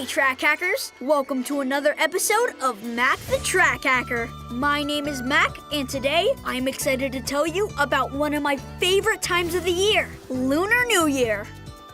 Hey track hackers! Welcome to another episode of Mack the Track Hacker. My name is Mack, and today I'm excited to tell you about one of my favorite times of the year, Lunar New Year.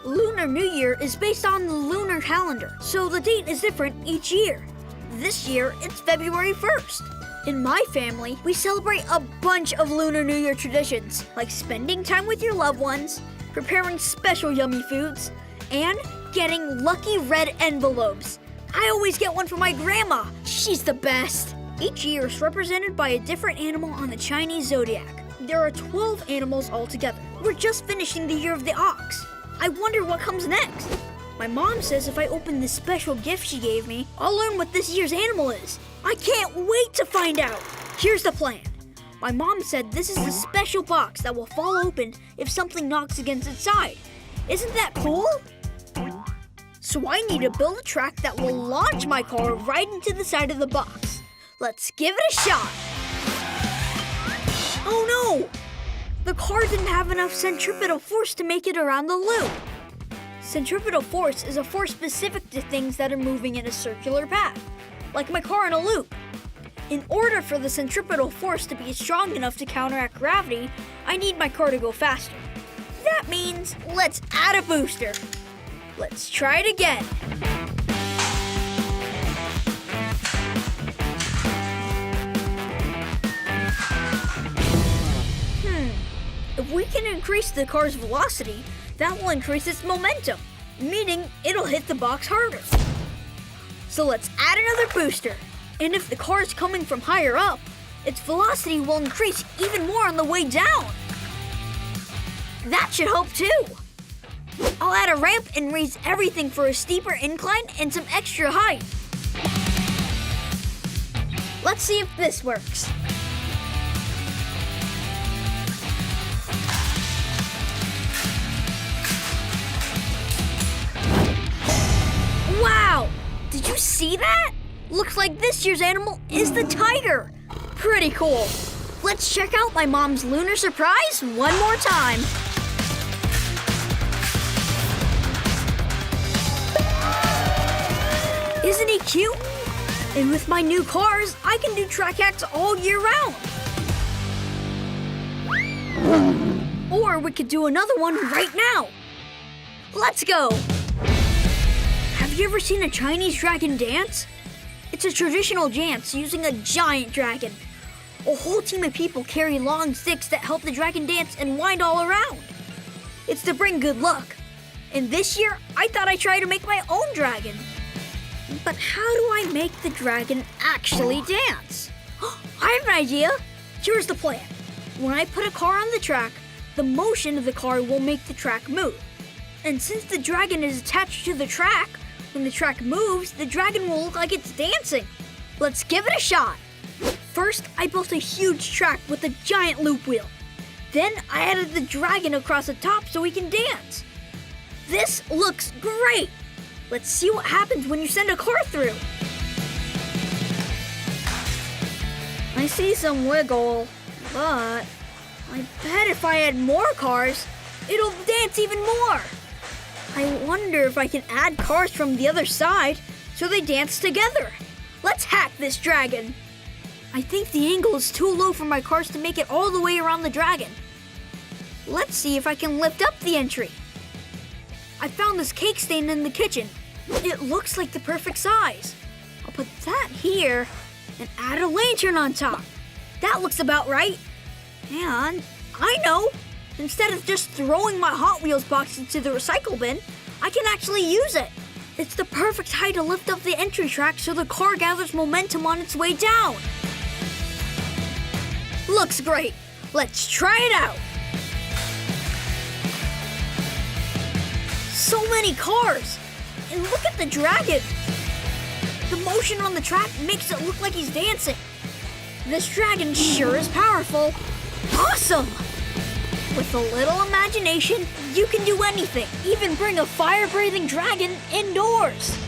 Lunar New Year is based on the lunar calendar, so the date is different each year. This year, it's February 1st. In my family, we celebrate a bunch of Lunar New Year traditions, like spending time with your loved ones, preparing special yummy foods, and getting lucky red envelopes. I always get one for my grandma. She's the best. Each year is represented by a different animal on the Chinese zodiac. There are 12 animals altogether. We're just finishing the year of the ox. I wonder what comes next. My mom says if I open this special gift she gave me, I'll learn what this year's animal is. I can't wait to find out. Here's the plan. My mom said this is a special box that will fall open if something knocks against its side. Isn't that cool? So I need to build a track that will launch my car right into the side of the box. Let's give it a shot. Oh no! The car didn't have enough centripetal force to make it around the loop. Centripetal force is a force specific to things that are moving in a circular path, like my car in a loop. In order for the centripetal force to be strong enough to counteract gravity, I need my car to go faster. That means let's add a booster. Let's try it again. If we can increase the car's velocity, that will increase its momentum, meaning it'll hit the box harder. So let's add another booster. And if the car is coming from higher up, its velocity will increase even more on the way down. That should help too. I'll add a ramp and raise everything for a steeper incline and some extra height. Let's see if this works. Wow! Did you see that? Looks like this year's animal is the tiger. Pretty cool. Let's check out my mom's lunar surprise one more time. Isn't he cute? And with my new cars, I can do track hacks all year round. Or we could do another one right now. Let's go. Have you ever seen a Chinese dragon dance? It's a traditional dance using a giant dragon. A whole team of people carry long sticks that help the dragon dance and wind all around. It's to bring good luck. And this year, I thought I'd try to make my own dragon. But how do I make the dragon actually dance? I have an idea. Here's the plan. When I put a car on the track, the motion of the car will make the track move. And since the dragon is attached to the track, when the track moves, the dragon will look like it's dancing. Let's give it a shot. First, I built a huge track with a giant loop wheel. Then I added the dragon across the top so he can dance. This looks great. Let's see what happens when you send a car through. I see some wiggle, but I bet if I add more cars, it'll dance even more. I wonder if I can add cars from the other side so they dance together. Let's hack this dragon. I think the angle is too low for my cars to make it all the way around the dragon. Let's see if I can lift up the entry. I found this cake stand in the kitchen. It looks like the perfect size. I'll put that here and add a lantern on top. That looks about right. And I know, instead of just throwing my Hot Wheels box into the recycle bin, I can actually use it. It's the perfect height to lift up the entry track so the car gathers momentum on its way down. Looks great. Let's try it out. So many cars. And look at the dragon. The motion on the track makes it look like he's dancing. This dragon sure is powerful. Awesome! With a little imagination, you can do anything. Even bring a fire-breathing dragon indoors.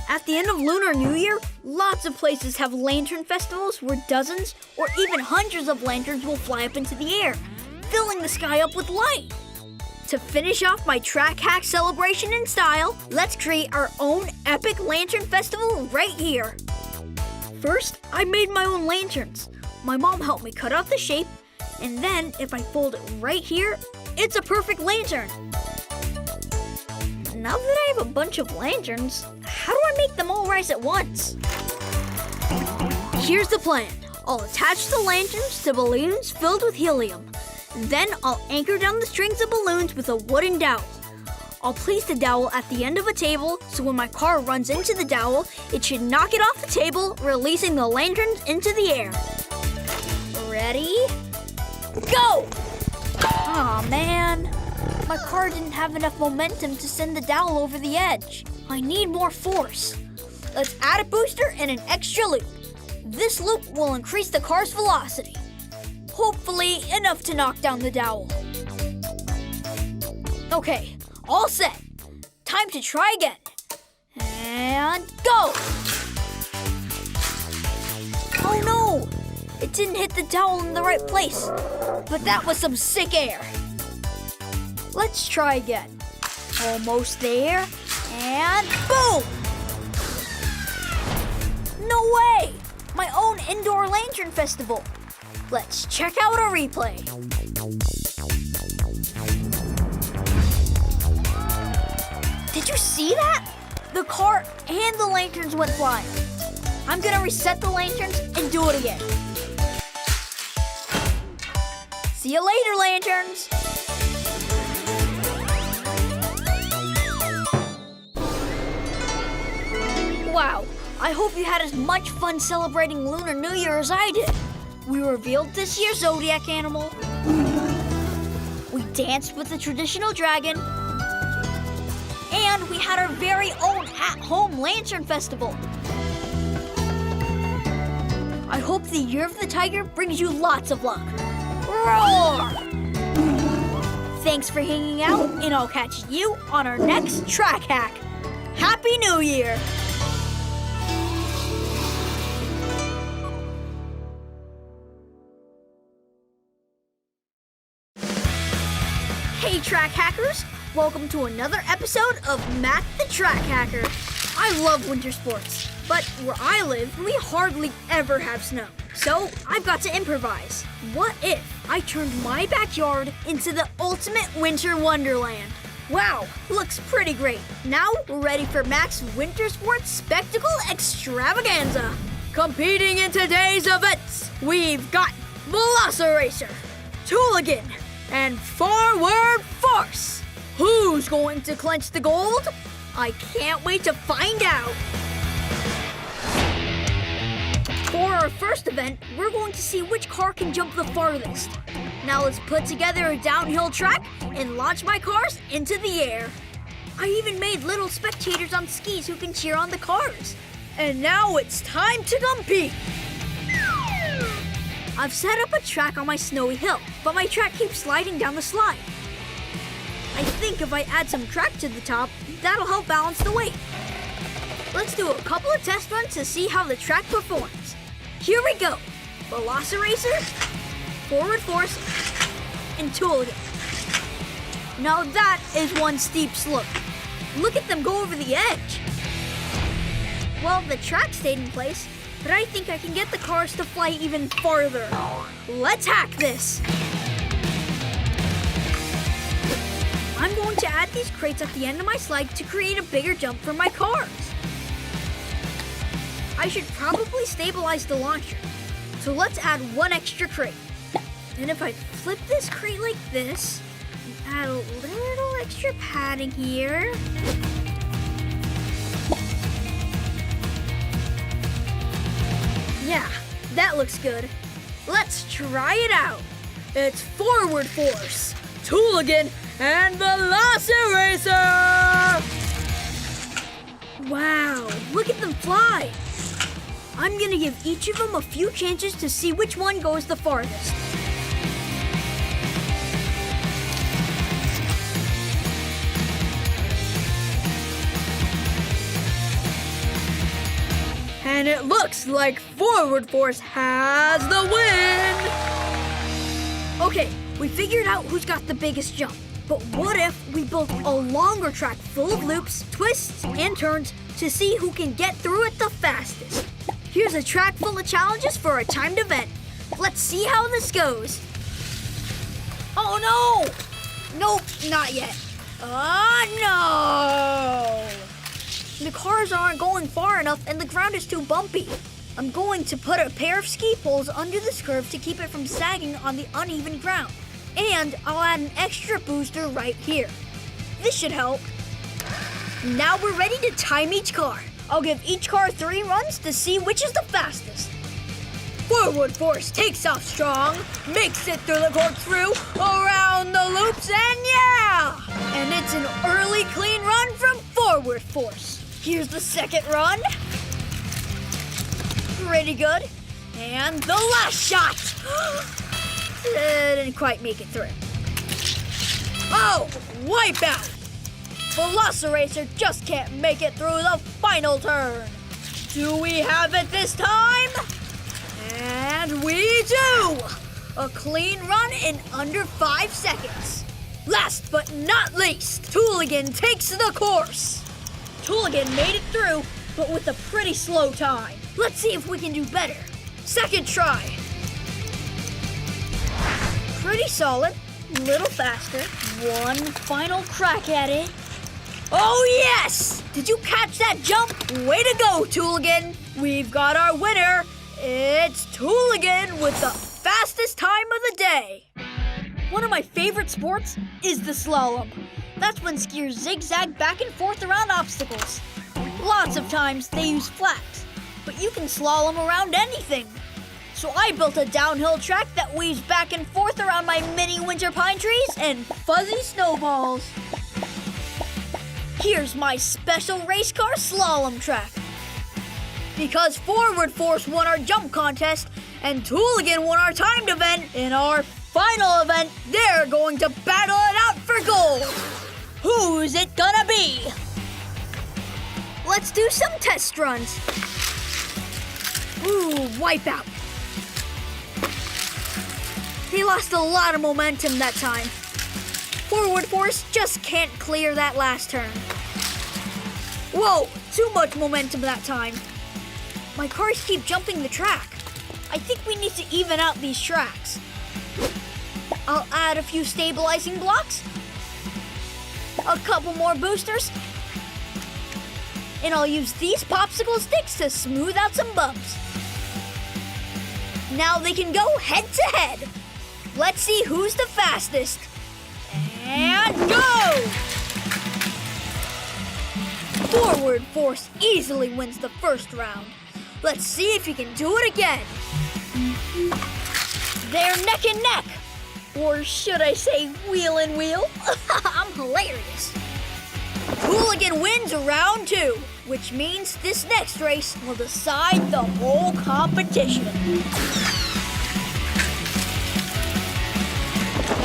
At the end of Lunar New Year, lots of places have lantern festivals where dozens or even hundreds of lanterns will fly up into the air, filling the sky up with light. To finish off my track hack celebration in style, let's create our own epic lantern festival right here. First, I made my own lanterns. My mom helped me cut out the shape, and then if I fold it right here, it's a perfect lantern. Now that I have a bunch of lanterns, how do I make them all rise at once? Here's the plan. I'll attach the lanterns to balloons filled with helium. Then I'll anchor down the strings of balloons with a wooden dowel. I'll place the dowel at the end of a table, so when my car runs into the dowel, it should knock it off the table, releasing the lanterns into the air. Ready? Go! Aw, man. My car didn't have enough momentum to send the dowel over the edge. I need more force. Let's add a booster and an extra loop. This loop will increase the car's velocity. Hopefully enough to knock down the dowel. Okay, all set. Time to try again. And go! Oh no! It didn't hit the dowel in the right place. But that was some sick air. Let's try again. Almost there. And boom! No way! My own indoor lantern festival. Let's check out a replay. Did you see that? The car and the lanterns went flying. I'm gonna reset the lanterns and do it again. See you later, lanterns. Wow, I hope you had as much fun celebrating Lunar New Year as I did. We revealed this year's zodiac animal. We danced with the traditional dragon. And we had our very own at-home lantern festival. I hope the Year of the Tiger brings you lots of luck. Roar! Thanks for hanging out, and I'll catch you on our next track hack. Happy New Year! Hey track hackers, welcome to another episode of Mack the Track Hacker. I love winter sports, but where I live, we hardly ever have snow. So I've got to improvise. What if I turned my backyard into the ultimate winter wonderland? Wow, looks pretty great. Now we're ready for Mack's Winter Sports Spectacle Extravaganza. Competing in today's events, we've got Velociracer, Tooligan, and Forward Force. Who's going to clinch the gold? I can't wait to find out. For our first event, we're going to see which car can jump the farthest. Now let's put together a downhill track and launch my cars into the air. I even made little spectators on skis who can cheer on the cars. And now it's time to compete. I've set up a track on my snowy hill, but my track keeps sliding down the slide. I think if I add some track to the top, that'll help balance the weight. Let's do a couple of test runs to see how the track performs. Here we go. Velociracer, Forward Force, and Tooligan. Now that is one steep slope. Look at them go over the edge. Well, the track stayed in place, but I think I can get the cars to fly even farther. Let's hack this. I'm going to add these crates at the end of my slide to create a bigger jump for my cars. I should probably stabilize the launcher, so let's add one extra crate. And if I flip this crate like this, and add a little extra padding here. Yeah, that looks good. Let's try it out. It's Forward Force, Tooligan, and Velociracer! Wow, look at them fly. I'm gonna give each of them a few chances to see which one goes the farthest. And it looks like Forward Force has the win! Okay, we figured out who's got the biggest jump. But what if we built a longer track full of loops, twists, and turns to see who can get through it the fastest? Here's a track full of challenges for a timed event. Let's see how this goes. Oh no! Nope, not yet. No! The cars aren't going far enough and the ground is too bumpy. I'm going to put a pair of ski poles under this curve to keep it from sagging on the uneven ground. And I'll add an extra booster right here. This should help. Now we're ready to time each car. I'll give each car 3 runs to see which is the fastest. Forward force takes off strong, makes it through the corkscrew, around the loops, and yeah! And it's an early clean run from forward force. Here's the second run. Pretty good. And the last shot. Didn't quite make it through. Oh, wipeout. Velociracer just can't make it through the final turn. Do we have it this time? And we do! A clean run in under 5 seconds. Last but not least, Tooligan takes the course. Tooligan made it through, but with a pretty slow time. Let's see if we can do better. Second try. Pretty solid, little faster. One final crack at it. Oh yes! Did you catch that jump? Way to go, Tooligan. We've got our winner. It's Tooligan with the fastest time of the day. One of my favorite sports is the slalom. That's when skiers zigzag back and forth around obstacles. Lots of times they use flats, but you can slalom around anything. So I built a downhill track that weaves back and forth around my mini winter pine trees and fuzzy snowballs. Here's my special race car slalom track. Because Forward Force won our jump contest and Tooligan won our timed event, in our final event, they're going to battle it out for gold. Who's it gonna be? Let's do some test runs. Ooh, wipeout. They lost a lot of momentum that time. Forward Force just can't clear that last turn. Whoa, too much momentum that time. My cars keep jumping the track. I think we need to even out these tracks. I'll add a few stabilizing blocks, a couple more boosters, and I'll use these popsicle sticks to smooth out some bumps. Now they can go head to head. Let's see who's the fastest. And go! Forward Force easily wins the first round. Let's see if he can do it again. They're neck and neck. Or should I say wheel and wheel? I'm hilarious. Tooligan wins round 2, which means this next race will decide the whole competition.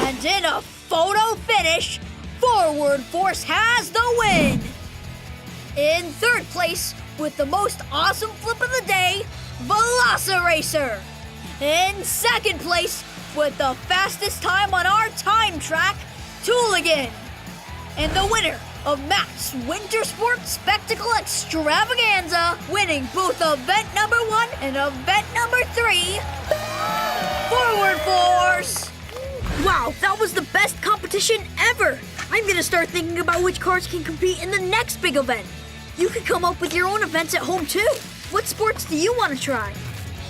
And in a photo finish, Forward Force has the win. In third place, with the most awesome flip of the day, Velociracer. In second place, with the fastest time on our time track, Tooligan. And the winner of Matt's Winter Sports Spectacle Extravaganza, winning both event number 1 and event number 3, Forward Force. Wow, that was the best competition ever. I'm gonna start thinking about which cars can compete in the next big event. You can come up with your own events at home too. What sports do you want to try?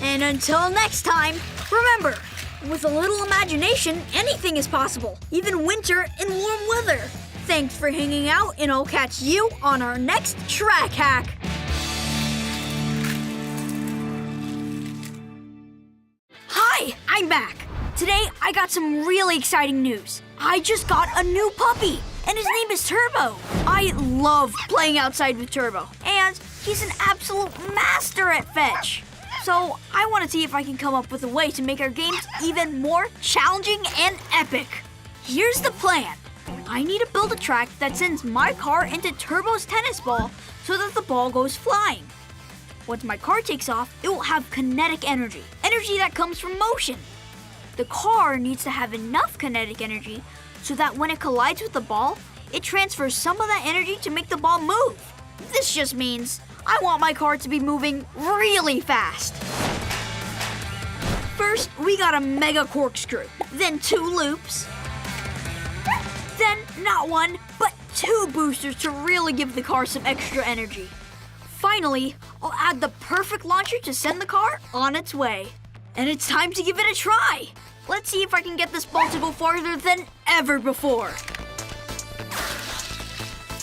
And until next time, remember, with a little imagination, anything is possible, even winter and warm weather. Thanks for hanging out, and I'll catch you on our next track hack. Hi, I'm back. Today, I got some really exciting news. I just got a new puppy, and his name is Turbo. I love playing outside with Turbo, and he's an absolute master at fetch. So I want to see if I can come up with a way to make our games even more challenging and epic. Here's the plan. I need to build a track that sends my car into Turbo's tennis ball so that the ball goes flying. Once my car takes off, it will have kinetic energy that comes from motion. The car needs to have enough kinetic energy so that when it collides with the ball, it transfers some of that energy to make the ball move. This just means I want my car to be moving really fast. First, we got a mega corkscrew, then 2 loops, then not 1, but 2 boosters to really give the car some extra energy. Finally, I'll add the perfect launcher to send the car on its way. And it's time to give it a try. Let's see if I can get this ball to go farther than ever before.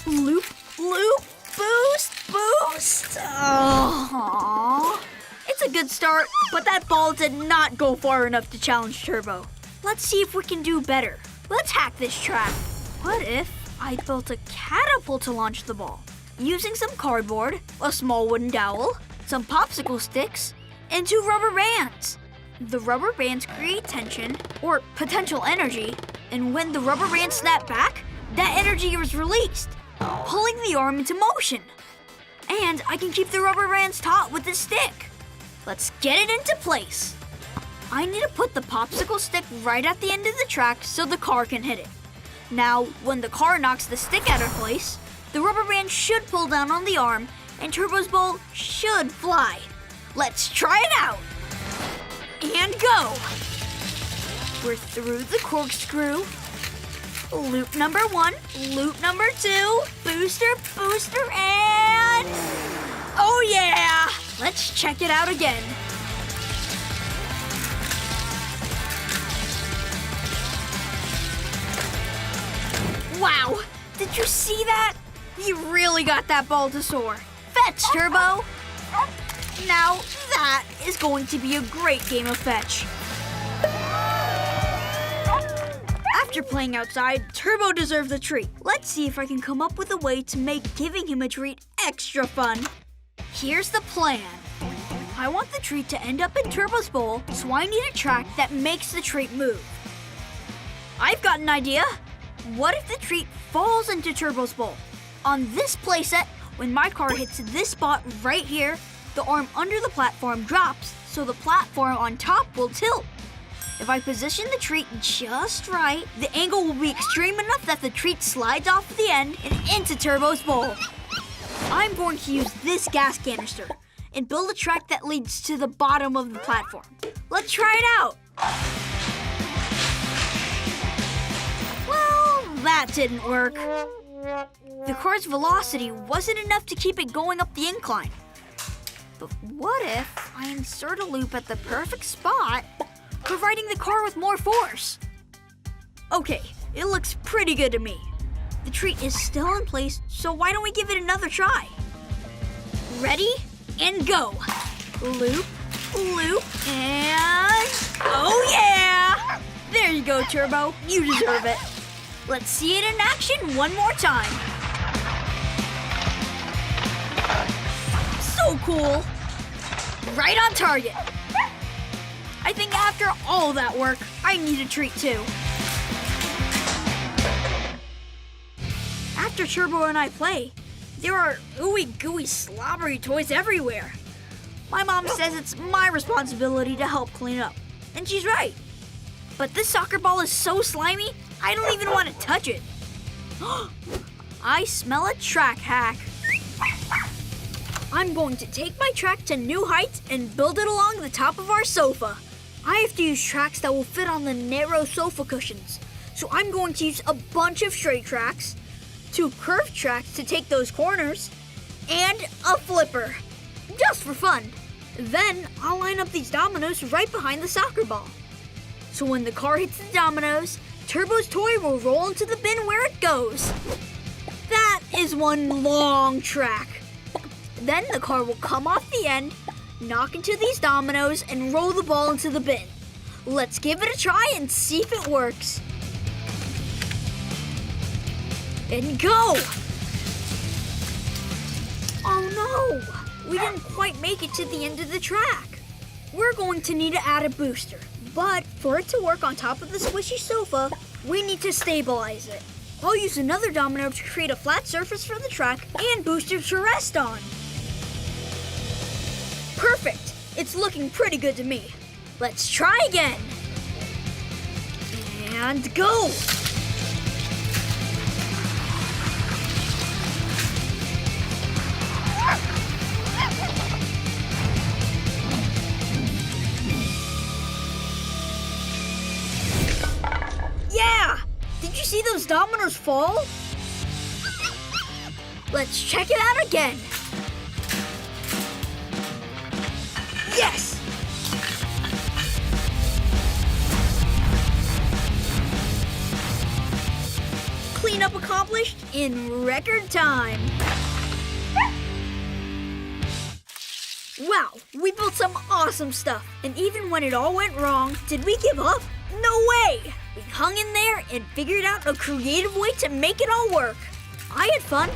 Loop, loop, boost, boost. Aww. It's a good start, but that ball did not go far enough to challenge Turbo. Let's see if we can do better. Let's hack this track. What if I built a catapult to launch the ball? Using some cardboard, a small wooden dowel, some popsicle sticks, and 2 rubber bands. The rubber bands create tension, or potential energy, and when the rubber bands snap back, that energy is released, pulling the arm into motion. And I can keep the rubber bands taut with this stick. Let's get it into place. I need to put the popsicle stick right at the end of the track so the car can hit it. Now, when the car knocks the stick out of place, the rubber band should pull down on the arm, and Turbo's ball should fly. Let's try it out. And go. We're through the corkscrew. Loop number 1, loop number 2, booster, booster, and... oh yeah! Let's check it out again. Wow, did you see that? You really got that ball to soar. Fetch, Turbo! Now, that is going to be a great game of fetch. After playing outside, Turbo deserves a treat. Let's see if I can come up with a way to make giving him a treat extra fun. Here's the plan. I want the treat to end up in Turbo's bowl, so I need a track that makes the treat move. I've got an idea. What if the treat falls into Turbo's bowl? On this playset, when my car hits this spot right here, the arm under the platform drops, so the platform on top will tilt. If I position the treat just right, the angle will be extreme enough that the treat slides off the end and into Turbo's bowl. I'm going to use this gas canister and build a track that leads to the bottom of the platform. Let's try it out. Well, that didn't work. The car's velocity wasn't enough to keep it going up the incline. But what if I insert a loop at the perfect spot, providing the car with more force? Okay, it looks pretty good to me. The treat is still in place, so why don't we give it another try? Ready? And go. Loop, loop, and... oh yeah! There you go, Turbo. You deserve it. Let's see it in action one more time. So cool. Right on target. I think after all that work, I need a treat too. After Turbo and I play, there are ooey gooey slobbery toys everywhere. My mom says it's my responsibility to help clean up, and she's right. But this soccer ball is so slimy, I don't even want to touch it. I smell a track hack. I'm going to take my track to new heights and build it along the top of our sofa. I have to use tracks that will fit on the narrow sofa cushions. So I'm going to use a bunch of straight tracks, 2 curved tracks to take those corners, and a flipper, just for fun. Then I'll line up these dominoes right behind the soccer ball. So when the car hits the dominoes, Turbo's toy will roll into the bin where it goes. That is one long track. Then the car will come off the end, knock into these dominoes, and roll the ball into the bin. Let's give it a try and see if it works. And go! Oh no! We didn't quite make it to the end of the track. We're going to need to add a booster. But for it to work on top of the squishy sofa, we need to stabilize it. I'll use another domino to create a flat surface for the track and boosters to rest on. Perfect! It's looking pretty good to me. Let's try again. And go! fall? Let's check it out again. Yes! Cleanup accomplished in record time. Wow, we built some awesome stuff. And even when it all went wrong, did we give up? No way! We hung in there and figured out a creative way to make it all work. I had fun.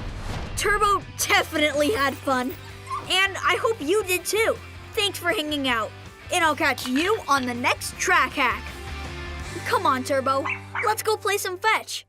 Turbo definitely had fun. And I hope you did too. Thanks for hanging out. And I'll catch you on the next track hack. Come on, Turbo. Let's go play some fetch.